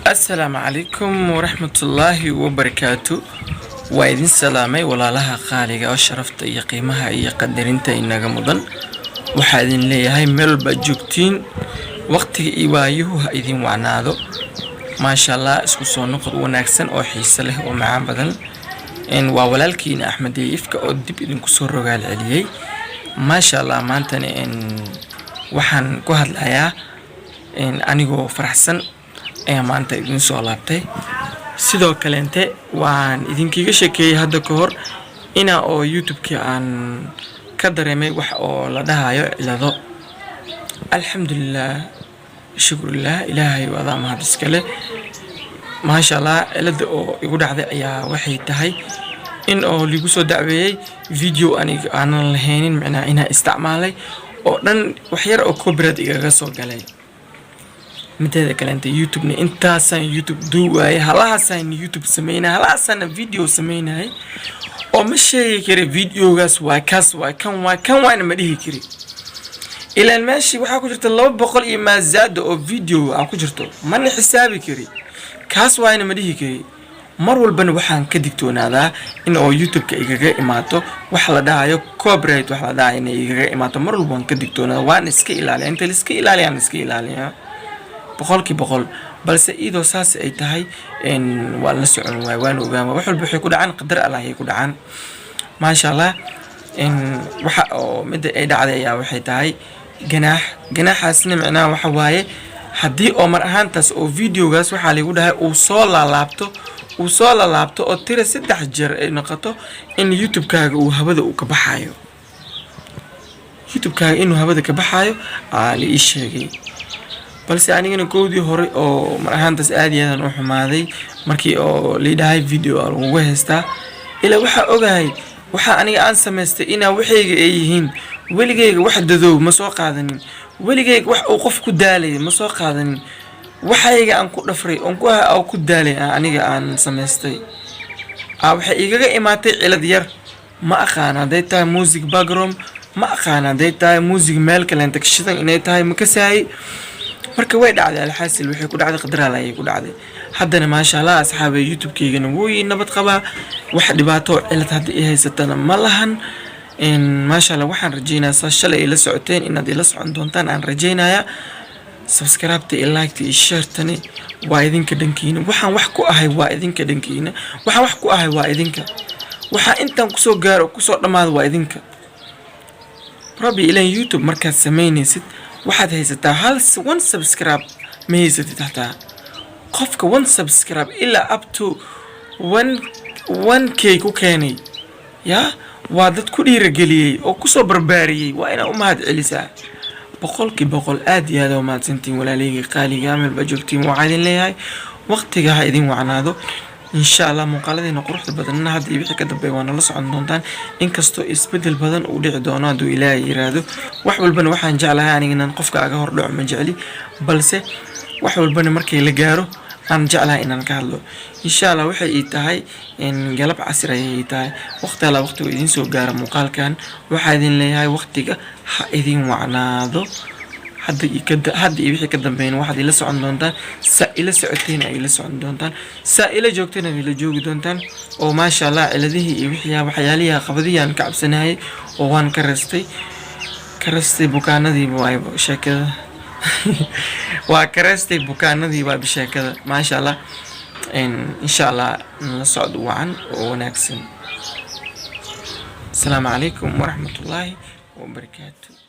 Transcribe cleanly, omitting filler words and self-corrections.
السلام عليكم ورحمة الله وبركاته. وإذن سلامي ولا لها خالقة وشرفت إيا قيمها إيا قدرينتا إناغا مدن وحادين لي هاي ميل بجوكتين وقت إيوايوه إذن وعنادو ما شاء الله اسكو سو نقد وناكسن أو حيسا له ومعان بدن إن وولالكين أحمد يفك أو دب إذن كسور رغال عليي ما شاء الله مانتاني إن وحان كوهد الحياة إن أنيغو فرحسن ayaa maanta idin soo laabtay sidoo kale waan idinkiga sheekeeyay hadda ka hor oo YouTube-ka aan ka dareemay wax oo la dhahayo cilado alxamdulillah shukrullah ilaahay wada mahad iskale ma sha Allah cilada oo igu dhacday ayaa waxay tahay in oo ligu soo dacweeyay video aniga aan lahaynin macna ina isticmaalay oo dhan wax yar oo copyright igaga soo galay متى كلامت يوتيوب انت سان يوتيوب دواي هلا سان يوتيوب سمينا هلا سان فيديو سمينا هاي او مشي كري فيديو غاس واكاس واكن وانا مديه كري الى الماشي waxa ku jirta 200 iyo ma zaad oo video aan ku jirto man xisaabi kari kaas waana madihi kari mar walbana waxaan ka digtoonaada in oo youtube-ka igaga imaato wax la dhahayo copyright wax la dhahayo in igaga imaato mar walba waan ka digtoonaada waan iska ilaaliyaa inta iska ilaaliyaa boqol balse ido saas ay tahay in wala socon waan ogaama wax walba waxay ku dhacaan qadar Allah ay ku dhacaan ma sha Allah in waxa oo mid ay dhacday ayaa waxay tahay ganaaxaasna macnaa waxa waaye hadii oo mar ahaantaas oo videogaas waxa lagu dhahay uu soo laabto oo tira 3 jeer ay noqoto in YouTube-kaaga uu hawada ka baxayo YouTube-kaaga inuu hawada ka baxayo ali sheegay balse anigana koodii hore oo mar ahaantaas aad iyo aad u xumaaday markii oo leedahay video aan ugu heesta ila waxa ogahay waxa aniga aan sameystay ina waxayga ay yihiin waligeyga wax dadow ma soo qaadanin waligeyga wax uu qof ku daalay ma soo qaadanin waxayga aan ku dhafray oo ku daalay aniga aan sameystay waxa igaga imaatay cilad yar ma aqaan haday tahay music background ma aqaan haday tahay music meel kale inta ka shidan inay tahay ma ka saay marka way dhacday alxasil wixii ku dhacday qadar Allah ay ku dhacday haddana ma sha Allah asxaabay YouTube-keygana way nabad qaba wax dhibaato cilad hadda ay haysatana ma lahan in ma sha Allah waxaan rajaynayaa shalay ila socoteen inaad ila socon doontaan aan rajaynayaa subscribe iyo like iyo share tani waa idinka dhankiina waxaan wax ku ahay waa idinka dhankiina waxaan wax ku ahay waa idinka waxa intaan ku soo gaaro ku soo dhamaad waa idinka rabbi ila YouTube markaad sameynaysid waxaad haysataa hal 1 subscribe ma haysatid hataa qofka 1 subscribe ila up to 1k ku keenay ya waa dad ku dhiirigeliyay oo ku soo barbaariyay waa ina u mahad celisaa boqol aad iyo aad u mahadsantiin walaaleyga qaaliga amal bajoogtiin waxaan leeyahay waqtiga ha idin wacnaado إن شاء الله مقالدين قروحة بدننا هذا يبيح كده بيوانا لص عن دونتان إن كستو إسبدل بدن وديع دونادو إلهي يرادو وحول بنا وحن جعلها يعني إن نقفك عجهر لعب مجعلي بلسه وحول بنا مركي لجارو عن جعلها إن نكهلو إن شاء الله وحي إتهاي إن قلب عسير إتهاي وقت على وقت وإذن سو جار مقال كان وحدين لي هاي وقتك إذن وعنادو حد يبيح كده بين واحد إلى سعند دونتان سائلة سعتين إلى سعند دونتان سائلة جوكتين إلى جوك دونتان وما شاء الله إلى ذي يبيحها وحياليها قبضية عن كعب سنهاي ووان كرستي بكانة ذي بواي بشكل وكرستي بكانة ذي بواي بشكل ما شاء الله إن شاء الله نصعد وعن ونكسن السلام عليكم ورحمة الله وبركاته.